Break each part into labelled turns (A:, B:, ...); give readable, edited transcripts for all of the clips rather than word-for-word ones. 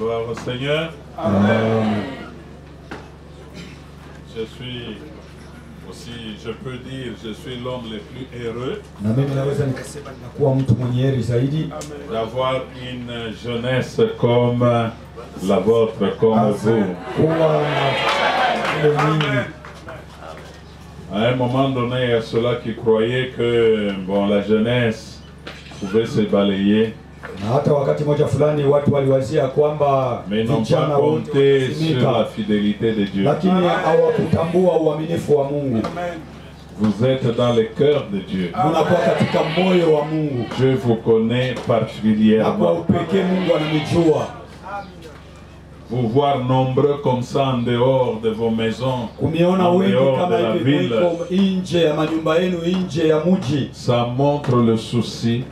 A: Gloire au Seigneur.
B: Amen.
A: Je suis aussi, je peux dire, je suis l'homme le plus heureux d'avoir une jeunesse comme la vôtre, comme vous. À un moment donné, il y a ceux-là qui croyaient que bon, la jeunesse pouvait se balayer. Mais n'ont pas compté sur la fidélité de Dieu. Vous êtes dans le cœur de Dieu. Dieu vous connaît particulièrement. Vous voir nombreux comme ça en dehors de vos maisons, en dehors de la ville, ça montre le souci,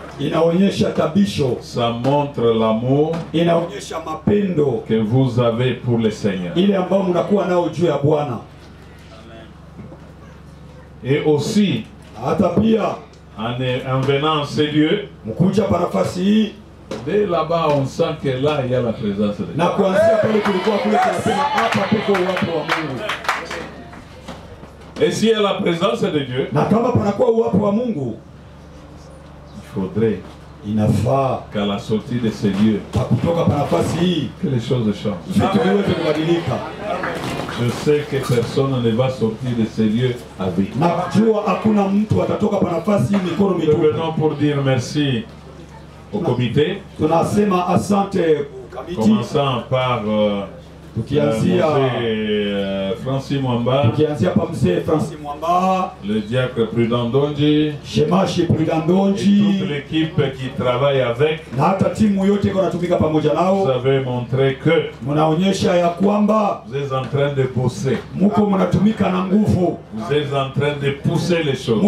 A: ça montre l'amour que vous avez pour le Seigneur. Et aussi, en venant à ces lieux, dès là-bas, on sent que là, il y a la présence de Dieu. Et s'il y a la présence de Dieu, il faudrait qu'à la sortie de ces lieux, que les choses changent. Je sais que personne ne va sortir de ces lieux avec. Nous venons pour dire merci au comité, commençant par Francis Mwamba, le diacre Prudent Ndonji, et toute l'équipe qui travaille avec. Vous avez montré que vous êtes en train de bosser. Vous êtes en train de pousser les choses.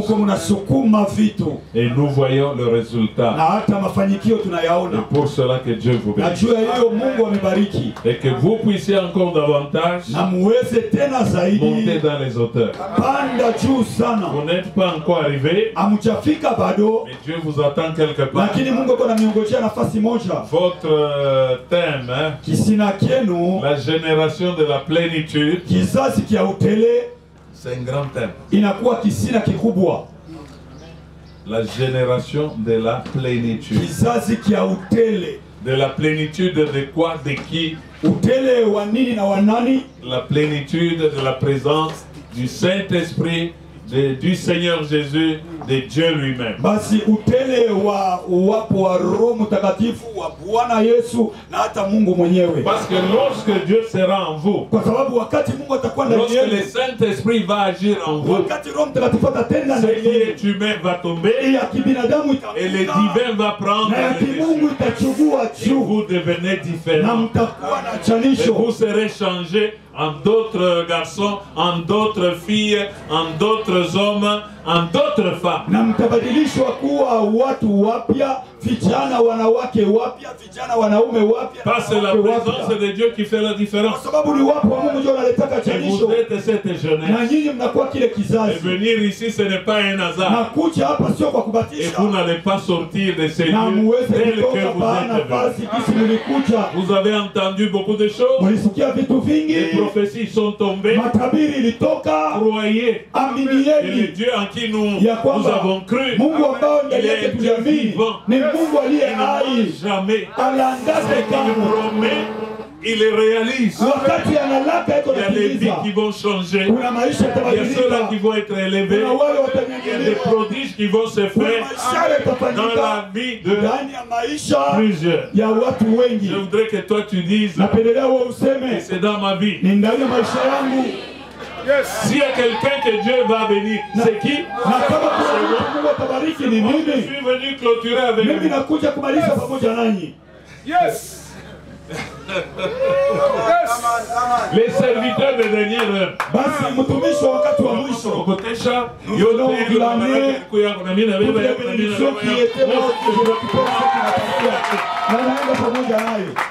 A: Et nous voyons le résultat. Et pour cela que Dieu vous bénisse. Et que vous puissiez encore davantage monter dans les hauteurs. Vous n'êtes pas encore arrivé, mais Dieu vous attend quelque part. Votre thème, la génération de la plénitude, c'est un grand thème. La génération de la plénitude. De la plénitude de quoi, de qui? La plénitude de la présence du Saint-Esprit, du Seigneur Jésus, de Dieu lui-même. Parce que lorsque Dieu sera en vous, lorsque le Saint-Esprit va agir en vous, ce qui est humain va tomber et le divin va prendre le dessus. Et vous devenez différents. Et vous serez changés en d'autres garçons, en d'autres filles, en d'autres hommes, en d'autres femmes. Parce que la présence de Dieu qui fait la différence. Et vous êtes cette jeunesse. Et venir ici, ce n'est pas un hasard. Et vous n'allez pas sortir de ces lieux tels que vous êtes venus. Vous avez entendu beaucoup de choses. Les prophéties sont tombées. Croyez que le Dieu en qui nous avons cru, il est Dieu vivant. Il ne ment jamais. Ce qu'il promet, il les réalise. Il y a des vies qui vont changer. Il y a ceux-là qui vont être élevés. Il y a des prodiges qui vont se faire dans la vie de plusieurs. Je voudrais que toi tu dises que c'est dans ma vie. S'il y a quelqu'un que Dieu va bénir, c'est qui? Je suis venu clôturer avec lui. Yes. Les serviteurs de dernière heure.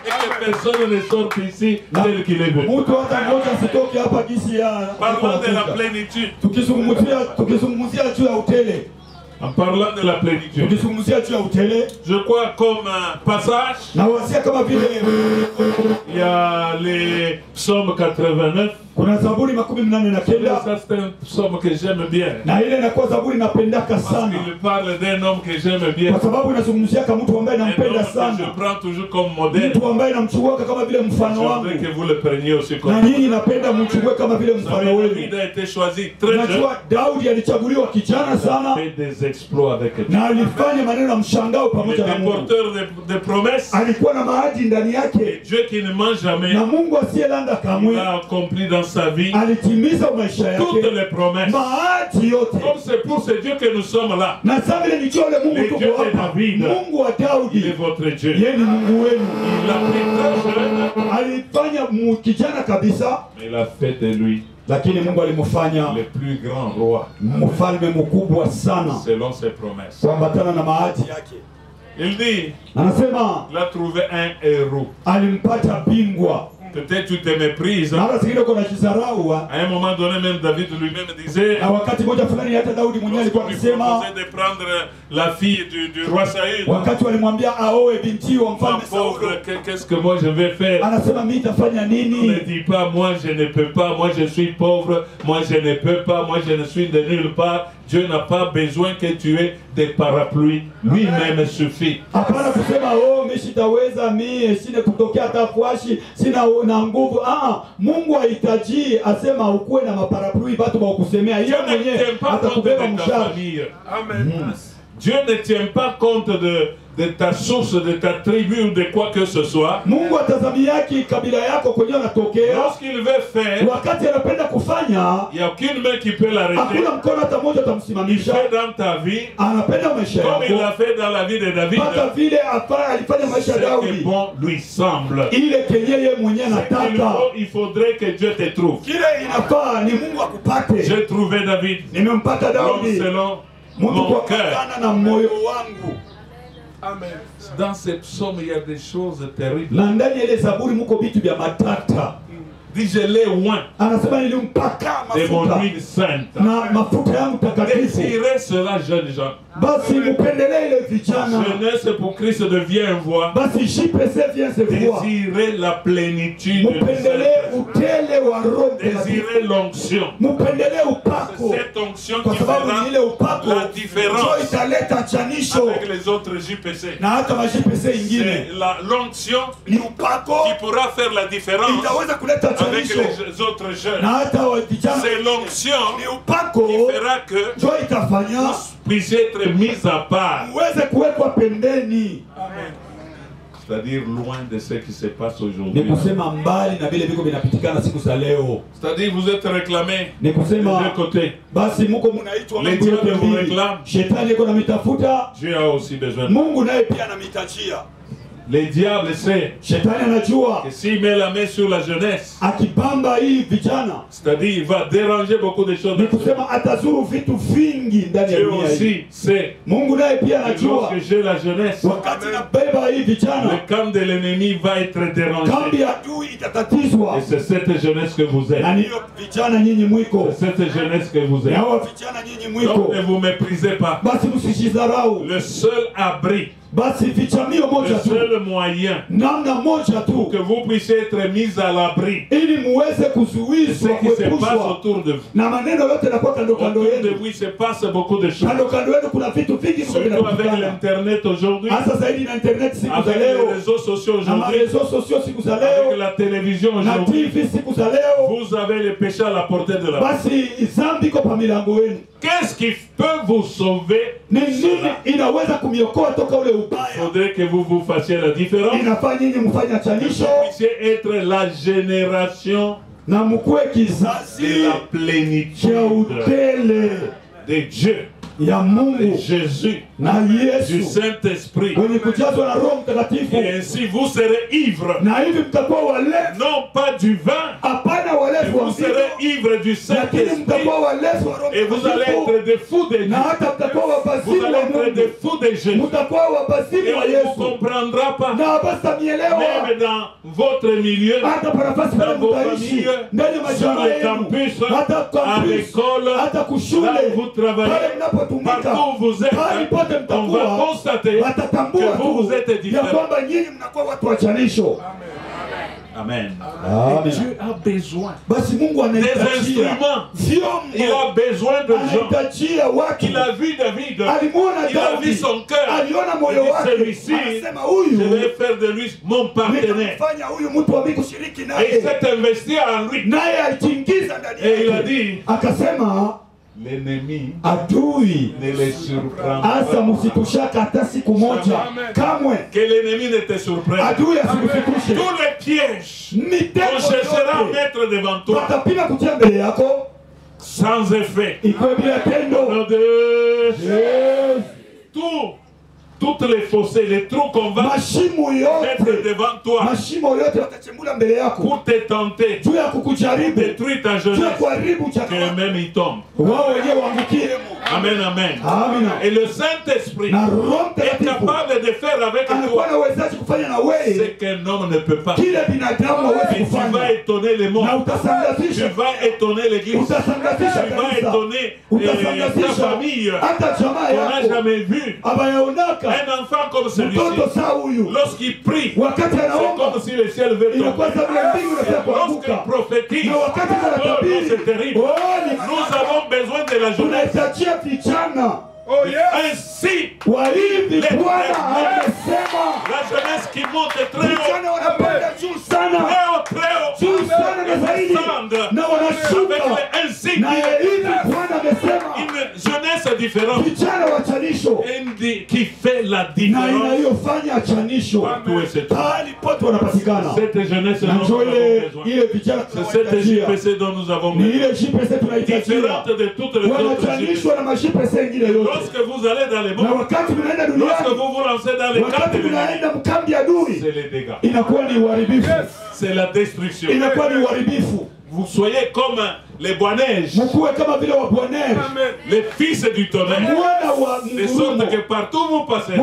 A: Et que personne ne sorte ici tel qu'il est venu. Parlons de la plénitude. En parlant de la plénitude, je crois comme passage, il y a les psaumes 89. Ça c'est un psaume que j'aime bien. Parce qu'il parle d'un homme que j'aime bien. Je prends toujours comme modèle. Je voudrais que vous le preniez aussi comme modèle. David a été choisi très jeune. Il a fait des exploits avec Dieu. Il était porteur de promesses. Et Dieu qui ne ment jamais, il a accompli dans sa vie toutes les promesses. Comme c'est pour ce Dieu que nous sommes là. Le Dieu de David, il est votre Dieu. Il a pris très jeune, mais il a fait de lui le plus grand roi selon ses promesses. Il dit, il a trouvé un héros. Peut-être tu te méprises. À un moment donné, même David lui-même disait, il proposait de prendre la fille du roi Saül. Ma pauvre, qu'est-ce que moi je vais faire? Ne dis pas, moi je ne peux pas, moi je suis pauvre, moi je ne peux pas, moi je ne suis de nulle part. Dieu n'a pas besoin que tu aies des parapluies. Lui-même suffit.
B: Mungu hahitaji asema ukuwe na maparapluie watu wa kusemea yeye mwenyewe atakubeba mshahara.
A: Amen. Dieu ne tient pas compte de ta source, de ta tribu ou de quoi que ce soit.
B: Mungu atazami yake kabila yako kwenye unatokea.
A: Lorsqu'il veut faire,
B: wakati anapenda kufanya,
A: il n'y a aucune main qui peut l'arrêter.
B: Hakuna mkono hata mmoja utamsimamisha.
A: Il fait dans ta vie,
B: anapenda maisha yako,
A: comme il l'a fait dans la vie de David.
B: Hata vile alifanya maisha ya Daudi.
A: Ce qui bon lui semble.
B: Ile kenye yeye mwenyewe anataka.
A: Il faudrait que Dieu te trouve.
B: Kile inafaa ni Mungu akupate.
A: J'ai trouvé David.
B: Nimempata Daudi.
A: Selon mon cœur.
B: Na moyo wangu.
A: Amen. Dans ces psaumes, il y a des choses terribles. Dit je l'ai oint de mon huile sainte. Désirez cela, jeunes gens. Jeunesse pour Christ devient un voie. Désirez la plénitude. Désirez l'onction. C'est cette onction qui fera la différence avec les autres JPC. C'est l'onction qui pourra faire la différence avec les autres jeunes. C'est l'onction qui fera que vous puissiez être mis à part. C'est-à-dire loin de ce qui se passe aujourd'hui. C'est-à-dire vous êtes réclamés de deux côtés. Les diables vous réclament. Dieu a aussi besoin de vous. Les diables savent que s'il met la main sur la jeunesse, c'est-à-dire il va déranger beaucoup de choses. Dieu aussi sait que lorsque j'ai la jeunesse, le camp de l'ennemi va être dérangé. Et c'est cette jeunesse que vous êtes. C'est cette jeunesse que vous êtes. Donc ne vous méprisez pas. Le seul abri, le seul moyen pour que vous puissiez être mis à l'abri de ce qui se passe autour de vous. Autour de vous, il se passe beaucoup de choses. Surtout avec l'internet aujourd'hui, avec les réseaux sociaux aujourd'hui, avec la télévision aujourd'hui, vous avez le péché à la portée de la main. Qu'est-ce qui peut vous sauver? Il faudrait que vous vous fassiez la différence. Que vous puissiez être la génération de la plénitude de Dieu, de Jésus, du Saint-Esprit. Et ainsi vous serez ivres, non pas du vin, mais vous serez ivres du Saint-Esprit. Et vous allez être des fous de Dieu. vous allez être des fous de Jésus. Et on ne vous comprendra pas. Même dans votre milieu, dans vos familles, sur le campus, à l'école, là où vous travaillez, partout où vous êtes, on va constater que vous êtes différents. Amen.
B: Amen.
A: Et Dieu a besoin des instruments. Il a besoin de gens. Il a vu David. Il a vu son cœur. Il dit celui-ci, je vais faire de lui mon partenaire. Et il s'est investi en lui. Et il a dit, l'ennemi ne les surprend pas. Que l'ennemi ne te surprenne. Tous les pièges qu'on cherchera à mettre devant toi sans effet. Toutes les fossés, les trous qu'on va mettre devant toi pour te tenter, pour détruire ta jeunesse, qu'eux-mêmes ils tombent. Amen, amen. Et le Saint-Esprit est capable de faire avec toi ce qu'un homme ne peut pas. Et tu vas étonner le monde. Tu vas étonner l'église. Tu vas étonner ta famille. On n'a jamais vu un enfant comme celui-ci. Lorsqu'il prie, c'est comme si le ciel veut tomber. Lorsqu'il prophétise, c'est terrible. Nous avons besoin de la jeunesse.
B: Oh yes.
A: Ainsi,
B: la
A: jeunesse qui monte très haut, avec les insignes, une jeunesse différente qui fait la différence. Cette jeunesse dont nous avons besoin. C'est cette JPC dont nous avons besoin. Différente de toutes les autres JPC. Lorsque vous allez dans les mondes, lorsque vous vous lancez dans les camps de l'ennemi, c'est les dégâts. C'est la destruction. Vous soyez comme les bois-neiges, les fils du tonnerre, de sorte que partout vous passez,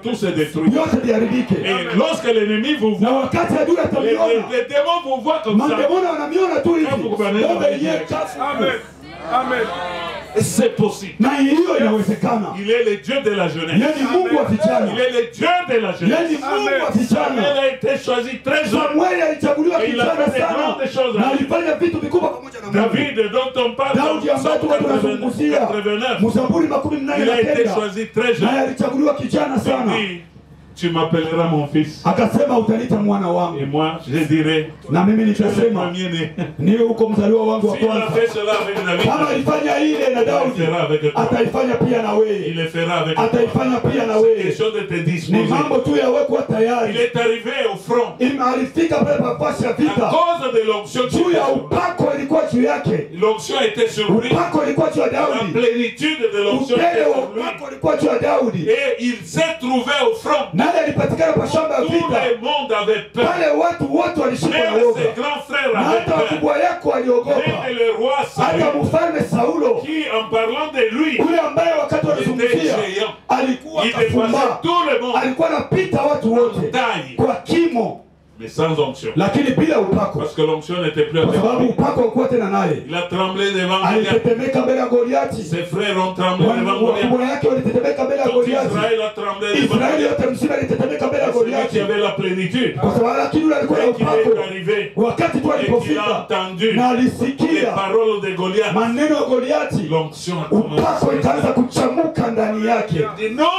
A: tout se détruit. Et lorsque l'ennemi vous voit, les démons vous voient comme ça. Quand vous prenez Amen. C'est possible. Il est le Dieu de la jeunesse. Il est le Dieu de la jeunesse. Samuel a été choisi très jeune. Et il a fait de grandes choses. David, dont on parle dans Psaume 89, il a été choisi très jeune. Il dit, tu m'appelleras mon fils. Et moi, je dirais, tu es le premier-né. S'il a fait cela avec David, il le fera avec toi. Il le fera avec toi. C'est quelque chose de te disposer. Il est arrivé au front à cause de l'onction. L'onction était sur lui. La plénitude de l'onction était sur lui. Et il s'est trouvé au front. Tout le monde avait peur. Même ses grands frères avaient peur. Même le roi Saül, qui en parlant de lui était géant. Il dépassait tout le monde en taille, mais sans onction. Parce que l'onction n'était plus avec lui. Il a tremblé devant Goliath. Ses frères ont tremblé devant Goliath. Tout Israël a tremblé devant Goliath. Celui qui avait la plénitude. Et qui est arrivé. Et qui a entendu les paroles de Goliath. L'onction a commencé. Il dit non.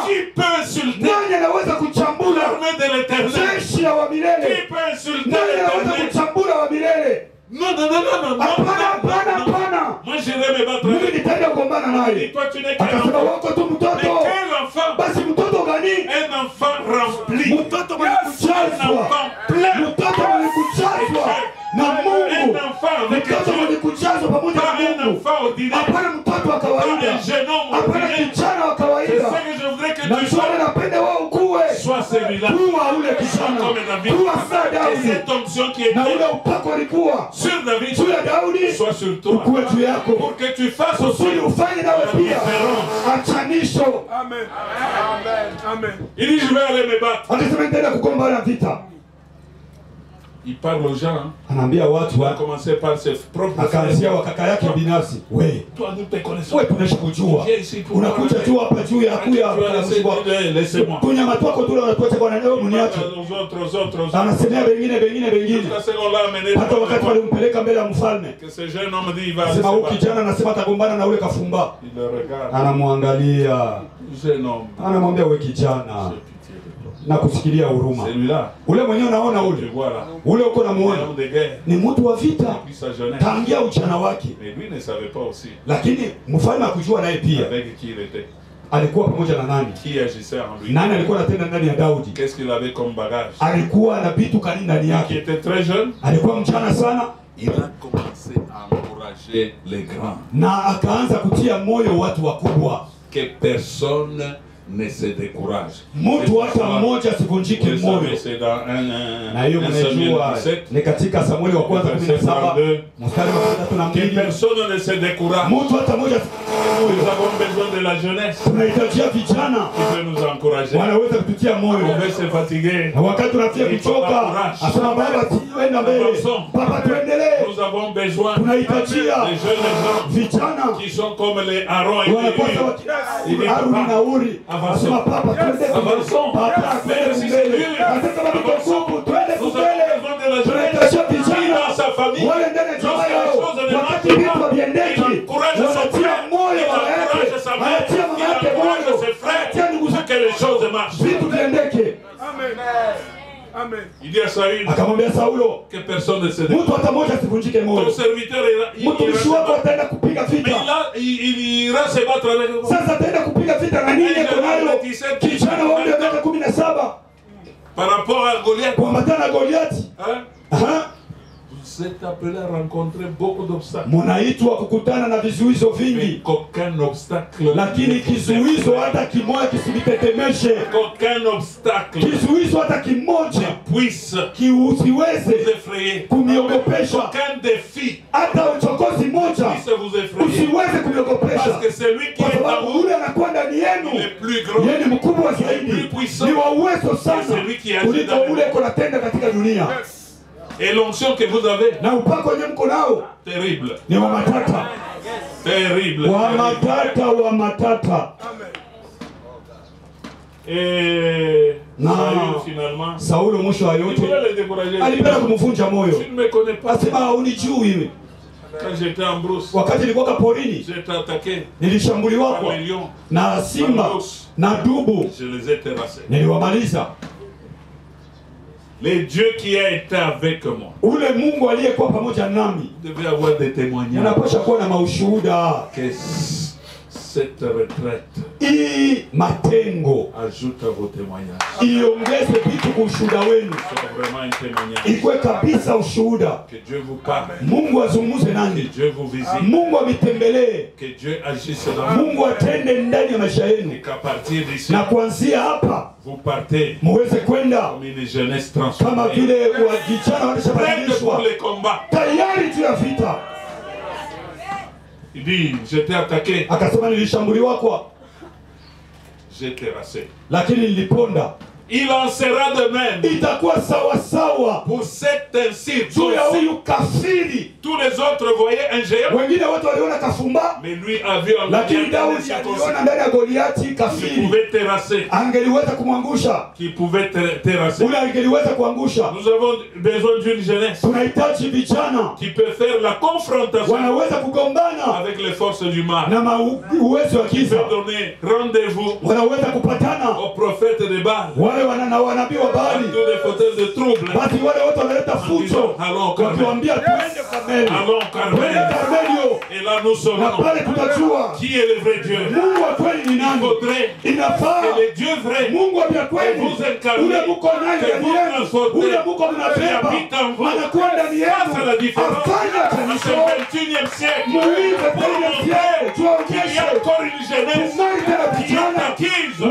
A: Qui peut insulter l'armée de l'Éternel? Qui peut insulter l'Éternel? Non. Moi j'irai me battre avec toi. Tu n'es qu'un enfant. Mais quel enfant? Un enfant rempli. Un enfant plein. Un enfant avec Dieu. Pas un enfant ordinaire. Pas un jeune homme ordinaire. C'est ça que je voudrais que tu sois. Sois celui-là. Sois comme David.
B: Daudi.
A: Et cette onction qui était
B: Na ule upako ulikuwa
A: sur David
B: juu ya Daudi
A: soit sur toi.
B: ukuwe juu yako.
A: Pour que tu fasses aussi
B: Kusudi ufanye nawe pia achanisho.
C: Amen. Amen. Amen.
A: Il dit, je vais aller me battre.
B: Akasema nitaenda kugombana vita.
A: Il parle aux gens.
B: Anaambia watu
A: Il a commencé par ses propres
B: akaanzia wa kaka yake binafsi. We,
A: toi, nous te connaissons.
B: wewe tunaishi kujua. Unakuja tu hapa juu ya kuya
A: laissez-moi.
B: Kunyama twako tu unatuacha bwana leo mniache.
A: Aux autres.
B: Anasemea wengine. Hata wakati walimpeleka mbele ya mfalme.
A: Que ce jeune homme dit, il va
B: Sema huyu kijana anasema atagombana na ule kafumba.
A: Il le regarde.
B: Anamwangalia.
A: Jeune homme.
B: Anamwambia wewe kijana. Na kusikilia huruma. Ule mwenyewe unaona ule uko namuona ni mtu wa vita tangia ujana wake, lakini mfalme akujua naye pia alikuwa pamoja na nani? Nani alikuwa anatenda ndani ya Daudi? Alikuwa na vitu kani ndani yake. Alikuwa mchana sana.
A: Il a commencé à encourager les grands.
B: Na akaanza kutia moyo watu wakubwa.
A: Que personne ne se décourage.
B: Mtu hata mmoja asivunjike moyo. Na hiyo mnajua ni katika Samueli wa kwanza 17 mstari wa 32.
A: Que personne ne se décourage.
B: Mtu hata mmoja asivunjike moyo.
A: Nous avons besoin de la jeunesse.
B: Tunahitajia vijana
A: qui peut nous encourager.
B: Wanaweza kututia moyo.
A: On veut se fatiguer.
B: Na wakati tunafia kuchoka, asema baba tuende mbele. Papa tuendelee.
A: Nous avons besoin
B: tunahitajia
A: des jeunes gens
B: vijana
A: qui sont comme les Aaron et les
B: Aaron na Uri. Asema papa tuende
A: avançons.
B: Papa tuende mbele. Asema baba tuende mbele. Tunahitajia vijana wale ndani ya jamaa yao. Wakati vitu viendeki, wanatia moyo wanaeke. Anatia mama yake moyo. Anatia ndugu zake
A: les choses marchent.
B: Vitu viendeke.
C: Amen. Amen.
A: Il dit à Saül,
B: akamwambia Saulo,
A: que personne ne se décourage.
B: Mtu hata mmoja asivunjike moyo.
A: Ton serviteur
B: mtumishi wako ataenda kupiga vita.
A: Il ira se battre avec vous.
B: Sasa ataenda kupiga vita na nini yako nayo? Kijana wa umri wa miaka 17.
A: Par rapport à Goliath.
B: Kuambatana na Goliathi.
A: Vous êtes appelé à rencontrer beaucoup d'obstacles.
B: Munaitwa kukutana na vizuizo vingi.
A: Aucun obstacle.
B: Lakini kizuizo hata kimoja kisibitetemeshe.
A: Aucun obstacle.
B: Kizuizo hata kimoja
A: puisse
B: kiusiweze kumiogopesha.
A: Aucun défi.
B: Hata uchokozi moja usiweze kumiogopesha.
A: Parce que celui qui est en vous,
B: ule anakuwa ndani yenu,
A: il est plus grand.
B: Yeye ni mkubwa zaidi. Ni wa uwezo sana kuliko ule kunatenda katika dunia.
A: Et l'onction que vous avez,
B: na upako wenye mko nao,
A: terrible.
B: Ni wa matata.
A: Terrible.
B: Wa matata.
A: Et
B: finalement, Saulo mwisho wa yote alipenda kumvunja moyo. Asema unijui.
A: Quand j'étais en brousse,
B: wakati nilikuwa porini,
A: j'étais attaqué,
B: nilishambuliwa na simba na dubu,
A: je les ai terrassés.
B: Niliwamaliza.
A: Le Dieu qui a été avec moi,
B: ule Mungu aliyekuwa pamoja nami,
A: devait avoir des témoignages.
B: Unapaswa kuwa na maushuhuda.
A: Cette
B: retraite, matengo,
A: ajoute à vos témoignages.
B: Iongeze vitu kwa ushuhuda wenu.
A: Vraiment un témoignage.
B: Ikwe kabisa ushuhuda.
A: Que Dieu vous parle.
B: Mungu azungumze nani.
A: Que Dieu vous visite.
B: Mungu avitembelee.
A: Que Dieu agisse dans vous.
B: Mungu atende ndani ya maisha yenu.
A: Et qu'à partir d'ici,
B: na kuanzia hapa,
A: vous partez
B: muweze kwenda
A: comme une jeunesse transformée.
B: Kama vile vijana walishabadilishwa. Tayari tu ya vita.
A: Il dit, j'étais attaqué.
B: Akasema nilishambuliwa kwa.
A: J'ai terrassé.
B: Lakini niliponda.
A: Il en sera de même.
B: Itakuwa sawa sawa.
A: Pour cette incirconcision. Tous les autres voyaient un géant.
B: Wengine wote waliona kafumba.
A: Mais lui a vu un
B: lakini Daudi aliona ndani ya Goliathi kafiri.
A: Qui pouvait terrasser.
B: Angeliweza kumwangusha.
A: Qui pouvait terrasser.
B: Ule angeliweza kuangusha.
A: Nous avons besoin d'une jeunesse.
B: Tunahitaji vijana.
A: Qui peut faire la confrontation.
B: Wanaweza kugombana.
A: Avec les forces du mal.
B: Na uwezo wa giza.
A: Qui peut donner rendez-vous.
B: Wanaweza kupatana.
A: Aux prophètes de Baal.
B: Wale wanabii wa Baali.
A: Tous les fauteurs de troubles.
B: Basi wale wote wanaleta fujo. Wakiwaambia twende Karmeli.
A: Allons Carmel. Et là nous saurons qui est le vrai Dieu. Il faudrait que le Dieu vrai vous incarne, que vous transportez, qui habite en vous, face à la différence du 21e siècle, pour montrer qu'il y a encore une jeunesse qui est acquise pour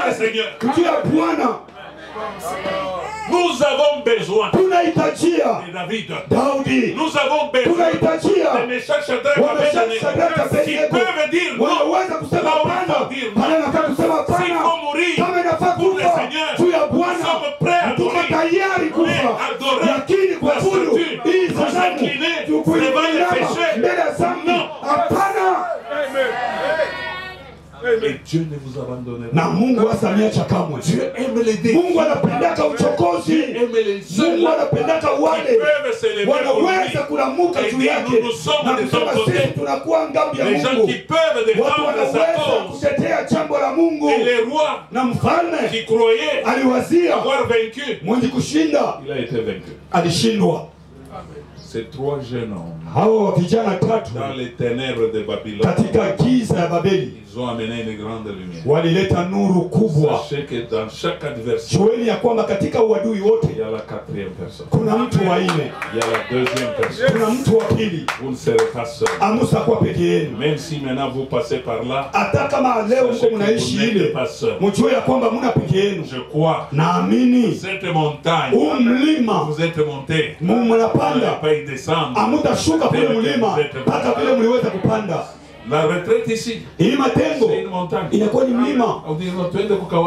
A: le Seigneur. Nous avons besoin de David. Nous avons besoin de Meshach, Shadrach, Abednego qui peuvent dire non. S'il faut mourir pour le Seigneur, nous sommes prêts à mourir, mais adorer la statue, nous incliner devant les péchés. Non. Et Dieu ne vous abandonne pas.
B: Na Mungu asamiacha kamwe.
A: Dieu aime les défis.
B: Mungu anapendaka uchokozi. Mungu anapendaka wale wanaweza kulamuka juu yake na kusema sisi tunakuwa ngambi ya Mungu. Watu wanaweza kutetea jambo la Mungu. Na mfalme aliwazia mwenye kushinda alishindwa.
A: Ces 3 jeunes hommes,
B: hao vijana tatu
A: dans les ténèbres de Babylone,
B: katika giza ya Babeli,
A: ils ont amené une grande lumière.
B: Walileta nuru kubwa.
A: Sachez que dans chaque adversaire,
B: jueni ya kwamba katika uadui wote
A: il y a la 4e personne.
B: Kuna mtu wa nne.
A: Il y a la 2e personne.
B: Kuna mtu wa pili.
A: Vous ne serez pas seul.
B: Hamtakuwa peke yenu.
A: Même si maintenant vous passez par là,
B: hata kama leo mko mnaishi ile, mjue ya kwamba mna peke yenu.
A: Je crois.
B: Naamini
A: cette montagne,
B: mlima
A: vous êtes monté,
B: mnapanda, hamutashuka kule mlima mpaka vile mliweza kupanda.
A: La retraite ici,
B: hii matengo inakuwa ni mlima.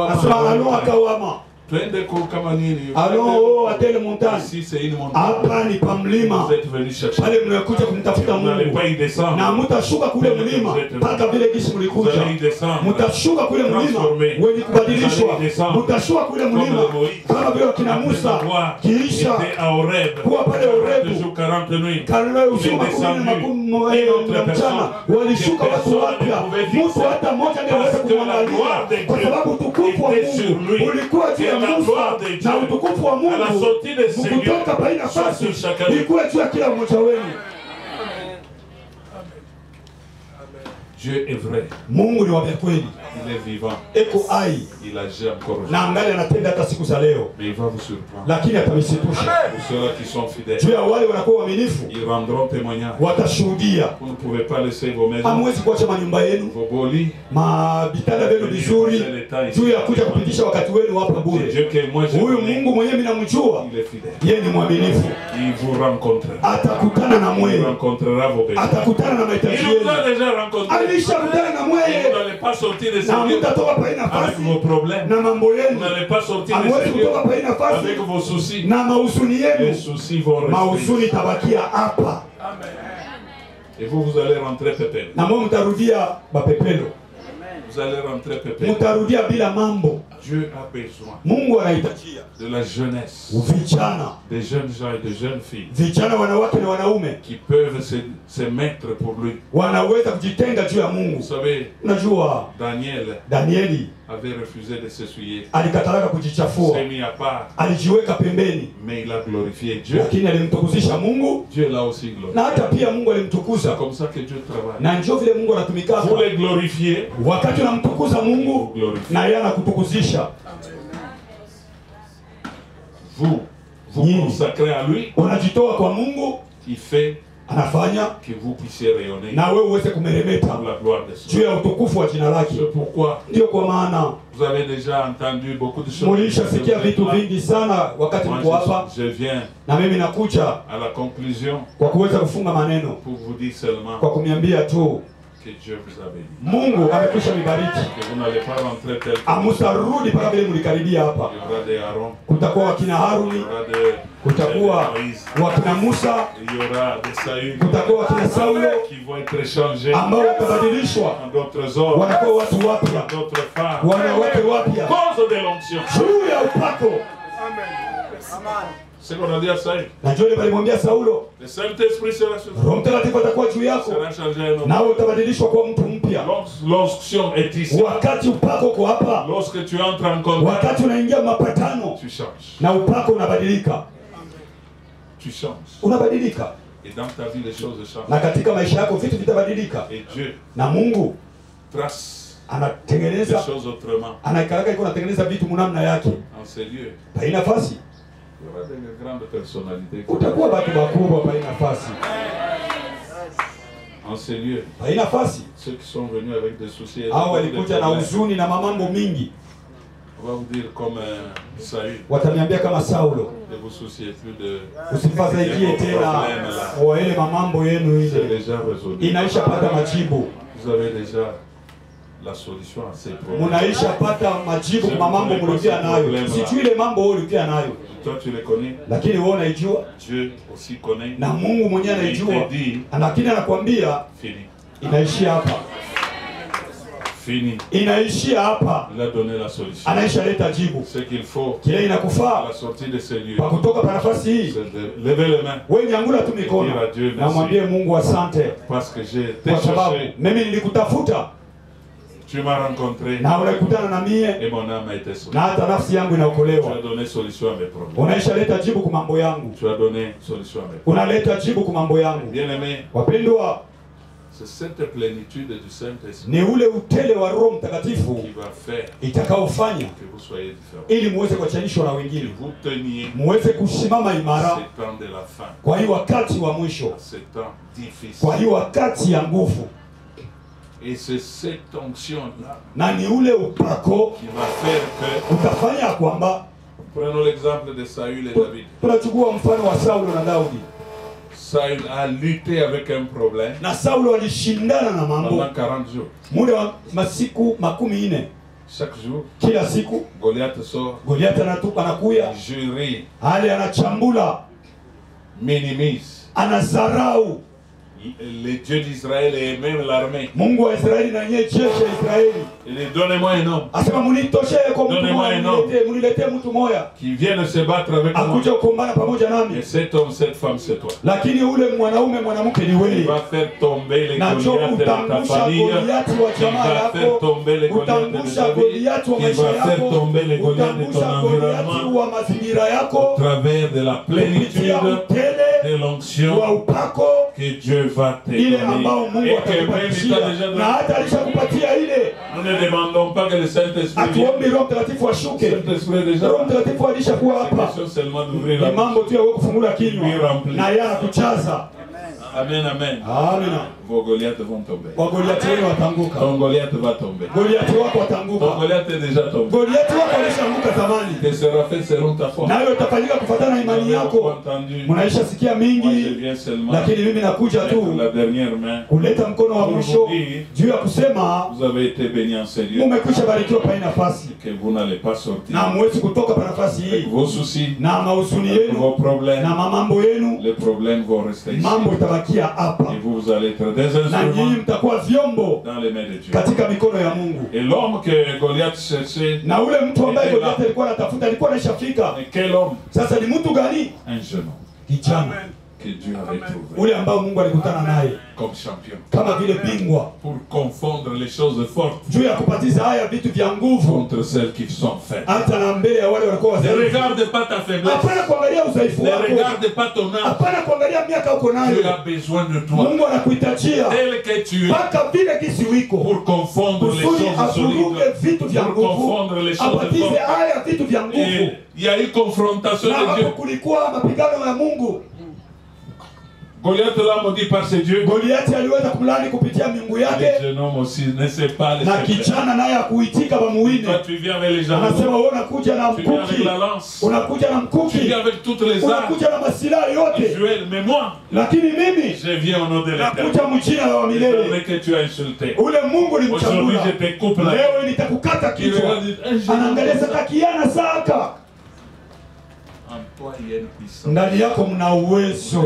B: Asema alo akawama.
A: Twende kama nini?
B: Alo atele montagne.
A: Ici c'est une montagne.
B: Hapa ni pa mlima.
A: Vous êtes venu chercher.
B: Pale mnakuja kumtafuta Mungu. Na mtashuka kule mlima mpaka vile kisi mlikuja. Mtashuka kule mlima wenye kubadilishwa. Mtashuka kule mlima kama vile kina Musa kisha kuwa pale Horebu. Kana usiku na mchana walishuka watu wapya. Mtu hata mmoja ndiye anaweza kumwangalia kwa sababu utukufu wa Mungu ulikuwa juu ya Musa na utukufu wa Mungu kutoka pale nafasi ilikuwa juu ya kila mmoja wenu.
A: Dieu est vrai.
B: Mungu ni wa kweli.
A: Il est vivant.
B: Eko hai.
A: Il agit encore.
B: Na angali anatenda hata siku za leo.
A: Mais il va vous surprendre.
B: Lakini atamsitosha.
A: Pour ceux qui sont fidèles.
B: Juu ya wale wanakuwa waaminifu.
A: Ils rendront témoignage.
B: Watashuhudia.
A: Vous ne pouvez pas laisser vos maisons.
B: Hamwezi kuacha manyumba yenu.
A: Vos beaux lits.
B: Vitanda vyenu vizuri. Juu ya kuja kupitisha wakati wenu hapa bure. Huyu Mungu mwenyewe mimi namjua. Yeye ni mwaminifu.
A: Il vous rencontrera.
B: Atakutana na mwewe.
A: Il rencontrera vos besoins.
B: Atakutana na mahitaji yenu.
A: Il vous a déjà rencontré.
B: Alishakutana na mwewe.
A: Vous n'allez pas sortir de
B: na mtatoka pale nafasi
A: avec vos problèmes.
B: Na mambo yenu.
A: Vous n'allez pas sortir de avec vos soucis.
B: Na mausuni yenu.
A: Les soucis vont rester.
B: Mausuni tabakia hapa.
A: Amen. Et vous allez rentrer pépé.
B: Na mwe mtarudia bapepelo.
A: Vous allez rentrer pépé.
B: Mtarudia bila mambo.
A: Dieu a besoin.
B: Mungu anahitajia
A: de la jeunesse.
B: Vijana.
A: Des jeunes gens et des jeunes filles.
B: Vijana wanawake na wanaume.
A: Qui peuvent se mettre pour lui.
B: Wanaweza kujitenga juu ya Mungu.
A: Vous savez,
B: unajua Danieli
A: avait refusé de s'essuyer.
B: Alikatalaka kujichafua.
A: S'est mis à part.
B: Alijiweka pembeni.
A: Mais il a glorifié Dieu.
B: Lakini alimtukuzisha Mungu.
A: Dieu l'a aussi glorifié.
B: Na hata pia Mungu alimtukuza.
A: C'est comme ça que Dieu travaille.
B: Na njoo vile Mungu anatumika.
A: Vous les glorifiez.
B: Wakati unamtukuza Mungu na yeye anakutukuzisha.
A: Vous consacrez à lui.
B: Unajitoa kwa Mungu.
A: Il fait
B: anafanya
A: que vous puissiez rayonner
B: na wewe uweze kumeremeta
A: pour la gloire de
B: juu ya utukufu wa jina lake.
A: C'est pourquoi
B: ndio kwa maana
A: vous avez déjà entendu beaucoup de choses.
B: Mulishasikia vitu vingi sana wakati mko hapa.
A: Je viens
B: na mimi nakuja
A: à la conclusion
B: kwa kuweza kufunga maneno
A: pour vous dire seulement
B: kwa kuniambia tu
A: que Dieu vous a béni.
B: Mungu amekwisha mibariki.
A: Que vous n'allez pas rentrer tel que
B: amusarudi mpaka vile mlikaribia hapa. Kutakuwa wakina Haruni, kutakuwa wakina Musa, kutakuwa wakina Saulo ambao watabadilishwa, wanakuwa watu wapya, wanawake wapya juu ya upako.
A: C'est qu'on a dit à Saïd.
B: Najua ile walimwambia Saulo,
A: le Saint-Esprit sera sur toi.
B: Roho Mtakatifu atakuwa juu yako. Nawe utabadilishwa kuwa mtu mpya.
A: L'onction est ici.
B: Wakati upako uko hapa.
A: Lorsque tu entres en contact.
B: Wakati unaingia mapatano.
A: Tu changes.
B: Na upako unabadilika.
A: Tu changes.
B: Unabadilika.
A: Et dans ta vie les choses changent.
B: Na katika maisha yako vitu vitabadilika.
A: Et Dieu.
B: Na Mungu
A: trace
B: anatengeneza
A: les choses autrement.
B: Anaikaraga iko anatengeneza vitu mnamna yake.
A: En ces lieux.
B: Haina nafasi.
A: Il y aura des grandes personnalités.
B: Utakuwa watu wakubwa pale nafasi.
A: En ces lieux.
B: Haina nafasi.
A: Ceux qui sont venus avec des soucis.
B: Hao walikuja na huzuni na mambo mingi.
A: On va vous dire comme Saül.
B: Wataniambia kama Saulo.
A: Ne vous souciez plus de.
B: Usifadhaike tena wa ile mambo yenu ile.
A: C'est déjà résolu.
B: Inaisha pata majibu.
A: Vous avez déjà la solution à ces problèmes.
B: Munaisha pata majibu kwa mambo mliokuwa nayo. Sijui ile mambo uliokuwa nayo.
A: Toi tu les connais.
B: Lakini wewe unaijua.
A: Dieu aussi connaît.
B: Na Mungu mwenyewe anaijua. Lakini anakuambia
A: fini.
B: Inaishia hapa.
A: Fini.
B: Inaishia hapa.
A: Il a donné la solution.
B: Anaisha leta jibu.
A: Ce qu'il faut.
B: Kile inakufaa.
A: La sortie de ces lieux.
B: Kwa kutoka kwa nafasi hii.
A: Levez les mains.
B: Wewe nyangula tu mikono. Na mwambie Mungu asante.
A: Parce que j'ai été
B: cherché. Mimi nilikutafuta.
A: Tu m'as rencontré.
B: Na ulikutana na mie.
A: Et mon âme a été sauvée.
B: Na hata nafsi yangu inaokolewa.
A: Tu as donné solution à mes problèmes.
B: Unaisha leta jibu kwa mambo yangu.
A: Tu as donné solution à mes problèmes.
B: Unaleta jibu kwa mambo yangu.
A: Bien-aimé.
B: Wapendwa.
A: C'est cette plénitude du Saint-Esprit.
B: Ni ule utele wa Roho Mtakatifu
A: qui va faire
B: itakaofanya
A: que vous soyez différents.
B: Ili muweze kuachanishwa na wengine.
A: Que vous teniez
B: muweze kusimama imara.
A: Ce temps de la fin.
B: Kwa hiyo wakati wa mwisho.
A: Ce temps difficile.
B: Kwa hiyo wakati ya nguvu.
A: Et c'est cette onction-là.
B: Na ni ule upako
A: qui va faire que
B: utafanya kwamba.
A: Prenons l'exemple de Saül et David.
B: Tunachukua mfano wa Saulo na Daudi.
A: Saül a lutté avec un problème.
B: Na Saulo alishindana na mambo.
A: Pendant 40 jours.
B: Muda wa masiku 40.
A: Chaque jour.
B: Kila siku.
A: Goliath sort.
B: Goliath anakuya.
A: Jury.
B: Ale anachambula.
A: Minimise.
B: Anazarau.
A: Le Dieu d'Israël et même l'armée.
B: Mungu wa Israeli na yeye jeshi la Israeli.
A: Il dit donnez-moi un homme.
B: Asema munitoshe kwa mtu mmoja. Muniletee mtu mmoja.
A: Qui vienne se battre avec moi.
B: Akuja kuombana pamoja nami.
A: Et cet homme, cette femme, c'est toi.
B: Lakini ule mwanaume mwanamke ni wewe.
A: Il va faire tomber les Goliaths de ta famille. Il va faire tomber les Goliaths de ta vie. Il va faire tomber les Goliaths de ton environnement. Au travers de la plénitude de l'onction que Dieu va te donner. Et que même il t'a déjà donné. Nous ne demandons pas que le Saint-Esprit vienne. Le Saint-Esprit est déjà là. C'est question seulement d'ouvrir la bouche. Lui remplir. Amen, amen.
B: Amen.
A: Vos Goliaths vont tomber.
B: Ton
A: Goliath va tomber. Ton Goliath est déjà tombé. Tes séraphins seront ta force. Entendu. Moi je viens seulement mettre la dernière main pour vous dire vous avez été bénis en sérieux. Que vous n'allez pas sortir avec vos soucis, avec vos problèmes. Les problèmes vont rester ici. Et vous allez être des instruments dans les mains de Dieu. Et l'homme que Goliath cherchait était là. Et quel homme? Un jeune homme que Dieu avait trouvé comme champion pour confondre les choses fortes contre celles qui sont faibles. Ne regarde pas ta faiblesse. Ne regarde pas ton âge. Dieu a besoin de toi tel que tu es pour confondre les choses solides, pour confondre les choses fortes. Et il y a eu confrontation de Dieu. Goliath l'a maudit par ses dieux.
B: Goliath aliweza kumlani kupitia miungu yake.
A: Le jeune homme aussi ne sait pas les
B: na kijana naye akuitika bamuine.
A: Toi tu viens avec les javelots.
B: Anasema wewe unakuja na mkuki.
A: Tu viens avec la lance.
B: Unakuja na mkuki.
A: Tu viens avec toutes les armes.
B: Unakuja na masilaha yote.
A: Joël, mais moi,
B: lakini mimi
A: je viens au nom de l'Éternel.
B: Nakuja mjina la milele.
A: Mais que tu as insulté.
B: Ule Mungu ni mchagula.
A: Aujourd'hui je te coupe la.
B: Leo nitakukata kichwa. Anaangalia sakakiana saka. Ndani yako mna uwezo.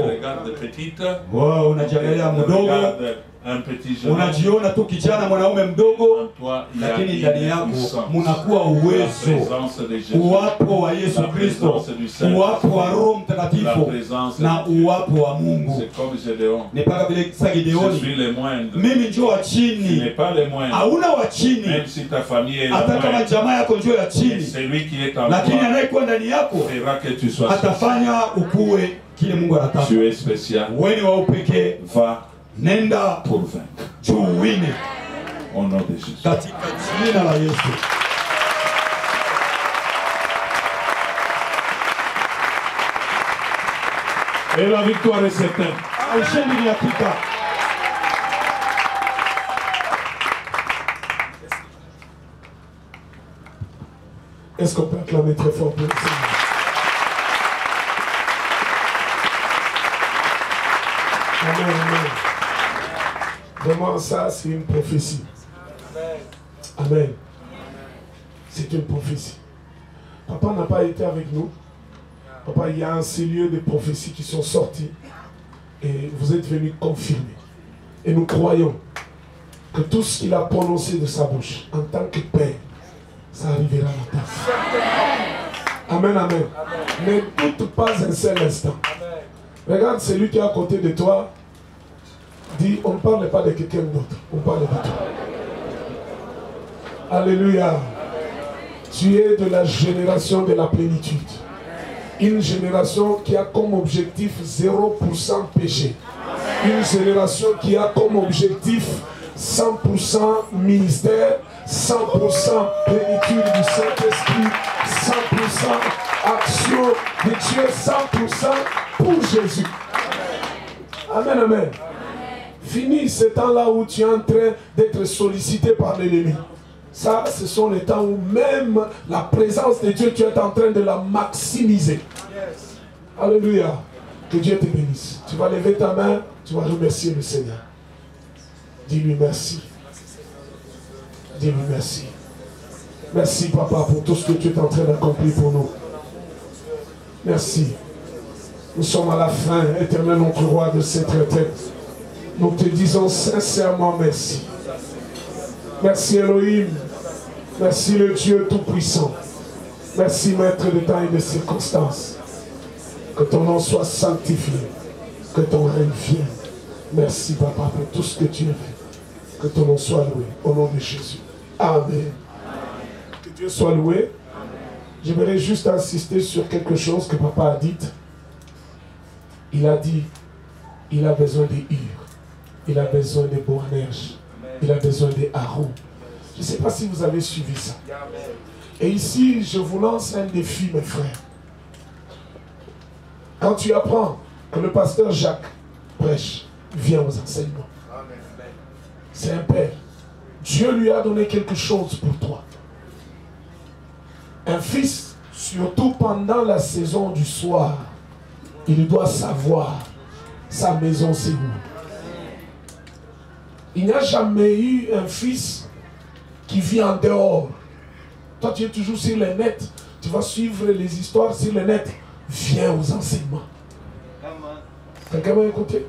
B: Wow, unajiangalia mdogo. Unajiona tu kijana mwanaume mdogo, lakini ndani yako mnakuwa uwezo. Uwapo wa Yesu Kristo, uwapo wa Roho Mtakatifu na uwapo wa Mungu. Ni paka vile Gideoni. Mimi njoo wa chini. Hauna wa chini. Hata kama jamaa yako njoo ya chini. Lakini anayekuwa ndani yako atafanya ukue kile Mungu anataka. Wewe ni wa upekee. Nenda
A: pour vaincre.
B: Tuwine.
A: Au nom de Jésus.
B: Katika jina la Yesu.
A: Et la victoire est certaine.
B: Ushindi ni hakika.
D: Est-ce qu'on peut acclamer très fort pour le Seigneur? Amen, amen. Vraiment, ça, c'est une prophétie. Amen. C'est une prophétie. Papa n'a pas été avec nous. Papa, il y a un lieux de prophéties qui sont sortis. Et vous êtes venus confirmer. Et nous croyons que tout ce qu'il a prononcé de sa bouche, en tant que Père, ça arrivera à la place. Amen, amen. Ne doute pas un seul instant. Regarde celui qui est à côté de toi. Dis, on ne parle pas de quelqu'un d'autre. On parle de toi. Alléluia. Tu es de la génération de la plénitude. Une génération qui a comme objectif 0% péché. Une génération qui a comme objectif 100% ministère, 100% plénitude du Saint-Esprit, 100% action de Dieu, 100% pour Jésus. Amen, amen. Fini ce temps-là où tu es en train d'être sollicité par l'ennemi. Ça, ce sont les temps où même la présence de Dieu, tu es en train de la maximiser. Alléluia. Que Dieu te bénisse. Tu vas lever ta main, tu vas remercier le Seigneur. Dis-lui merci. Dis-lui merci. Merci, Papa, pour tout ce que tu es en train d'accomplir pour nous. Merci. Nous sommes à la fin, éternel notre roi de cette retraite. Nous te disons sincèrement merci. Merci Elohim. Merci le Dieu Tout-Puissant. Merci Maître de temps et de circonstances. Que ton nom soit sanctifié. Que ton règne vienne. Merci Papa pour tout ce que tu as fait. Que ton nom soit loué. Au nom de Jésus. Amen. Que Dieu soit loué. J'aimerais juste insister sur quelque chose que Papa a dit. Il a dit, il a besoin des hurs. Il a besoin de Boanerges. Il a besoin des Aaron. Je ne sais pas si vous avez suivi ça. Et ici, je vous lance un défi, mes frères. Quand tu apprends que le pasteur Jacques prêche, viens aux enseignements. C'est un père. Dieu lui a donné quelque chose pour toi. Un fils, surtout pendant la saison du soir, il doit savoir sa maison c'est où. Il n'y a jamais eu un fils qui vit en dehors. Toi, tu es toujours sur le net. Tu vas suivre les histoires sur le net. Viens aux enseignements. Quelqu'un m'a écouté?